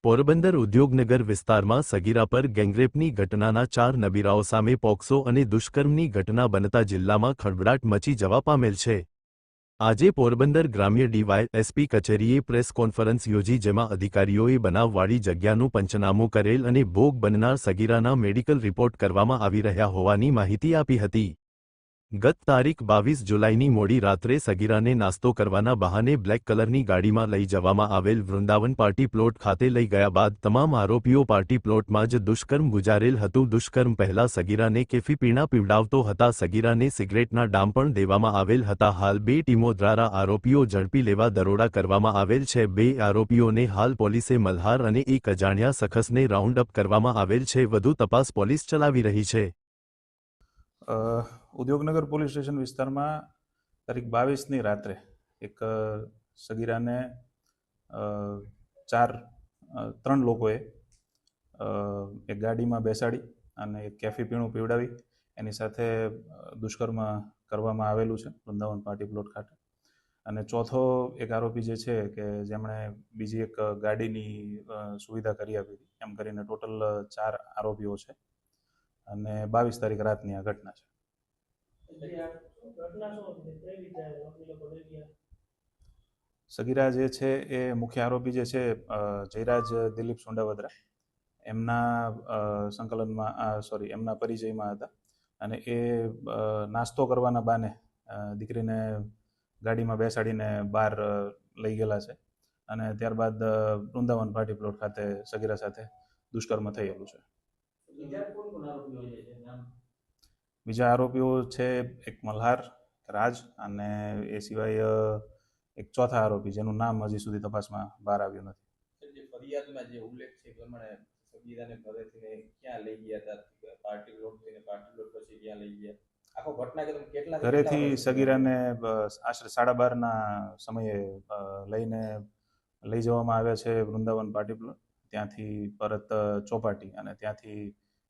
પોરબંદર ઉદ્યોગનગર વિસ્તારમાં સગીરા પર ગેંગરેપની ઘટનાના 4 નબીરાઓ સામે પોક્સો અને દુષ્કર્મની ઘટના બનતા જિલ્લામાં ખળભળાટ મચી જવા પામેલ છે। આજે પોરબંદર ગ્રામ્ય ડીવાયએસપી કચેરીએ પ્રેસ કોન્ફરન્સ યોજી જેમાં અધિકારીઓએ બનાવવાળી જગ્યાનું પંચનામું કરેલ અને ભોગ બનનાર સગીરાના મેડિકલ રિપોર્ટ કરવામાં આવી રહ્યા હોવાની માહિતી આપી હતી। ગત તારીખ 22 જુલાઈની મોડી રાત્રે સગીરાને નાસ્તો કરવાના બહાને બ્લેક કલરની ગાડીમાં લઈ જવામાં આવેલ વૃંદાવન પાર્ટી પ્લોટ ખાતે લઈ ગયા બાદ તમામ આરોપીઓ પાર્ટી પ્લોટમાં જ દુષ્કર્મ ગુજારેલ હતું। દુષ્કર્મ પહેલા સગીરાને કેફી પીણા પીવડાવતો હતા। સગીરાને સિગરેટના ડામ પણ દેવામાં આવેલ હતા। હાલ 2 ટીમો દ્વારા આરોપીઓ ઝડપી લેવા દરોડા કરવામાં આવેલ છે। 2 આરોપીઓને હાલ પોલીસે મલ્હાર અને એક અજાણ્યા શખ્સને રાઉન્ડ અપ કરવામાં આવેલ છે। વધુ તપાસ પોલીસ ચલાવી રહી છે। ઉદ્યોગનગર પોલીસ સ્ટેશન વિસ્તારમાં તારીખ 22ની રાત્રે એક સગીરાને 3 લોકોએ એક ગાડીમાં બેસાડી અને એક કેફી પીણું પીવડાવી એની સાથે દુષ્કર્મ કરવામાં આવેલું છે વૃંદાવન પાર્ટી પ્લોટ ખાતે। અને ચોથો એક આરોપી જે છે કે જેમણે બીજી એક ગાડીની સુવિધા કરી આપી હતી। એમ કરીને ટોટલ 4 આરોપીઓ છે અને 22 તારીખ રાતની આ ઘટના છે। સગીરા જે છે એ મુખ્ય આરોપી જે છે જયરાજ દિલીપ સોંડાવદરા એમના એમના પરિચયમાં હતા અને એ નાસ્તો કરવાના બાને દીકરીને ગાડીમાં બેસાડીને બહાર લઈ ગયેલા છે અને ત્યારબાદ વૃંદાવન પાર્ટી પ્લોટ ખાતે સગીરા સાથે દુષ્કર્મ થયેલું છે। બીજા આરોપીઓ છે એક મલ્હાર, રાજ અને એ સિવાય એક ચોથા આરોપી જેનું નામ હજી સુધી તપાસમાં બહાર આવ્યું નથી। ફરિયાદમાં જે ઉલ્લેખ છે એ પ્રમાણે સગીરાને ઘરેથી ક્યાં લઈ ગયા હતા, પાર્ટી પ્લોટ પછી ક્યાં લઈ ગયા, આખો ઘટનાક્રમ કેટલા ઘરેથી સગીરાને આશરે 12:30ના સમયે લઈ જવામાં આવ્યા છે વૃંદાવન પાર્ટી પ્લોટ, ત્યાંથી પરત ચોપાટી અને ત્યાંથી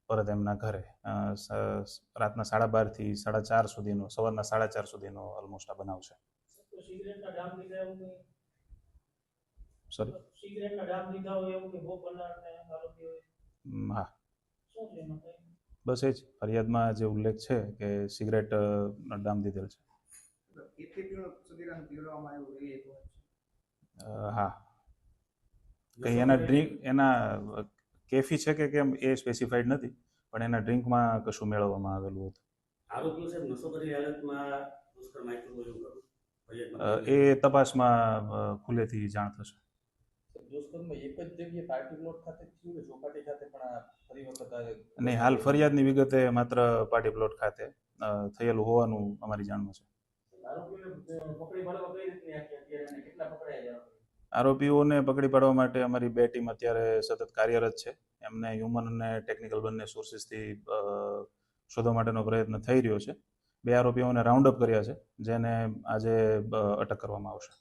પરત એમના ઘરે રાતના 12:30 થી 4:30 સુધીનો સવારના 4:30 સુધીનો ઓલમોસ્ટ આ બનાવ છે। હા, બસ એ જ ફરિયાદમાં જે ઉલ્લેખ છે કે સિગરેટ ડામ દીધેલ છે। હા, કઈ એના કેફી છે કે કેમ એ સ્પેસિફાઈડ નથી, પણ એના ડ્રિંકમાં કશું મેળવવામાં આવેલું હતું। એ તપાસમાં ખુલ્લેથી જાણ થશે। નહીં, હાલ ફરિયાદની વિગતે માત્ર પાર્ટી પ્લોટ ખાતે થયેલું હોવાનું અમારી જાણમાં છે। આરોપીઓને પકડી પાડવા માટે અમારી 2 ટીમ અત્યારે સતત કાર્યરત છે। એમને હ્યુમન અને ટેકનિકલ બંને સોર્સિસથી શોધવા માટેનો પ્રયત્ન થઈ રહ્યો છે। 2 આરોપીઓને રાઉન્ડ અપ કર્યા છે, જેને આજે અટક કરવામાં આવશે।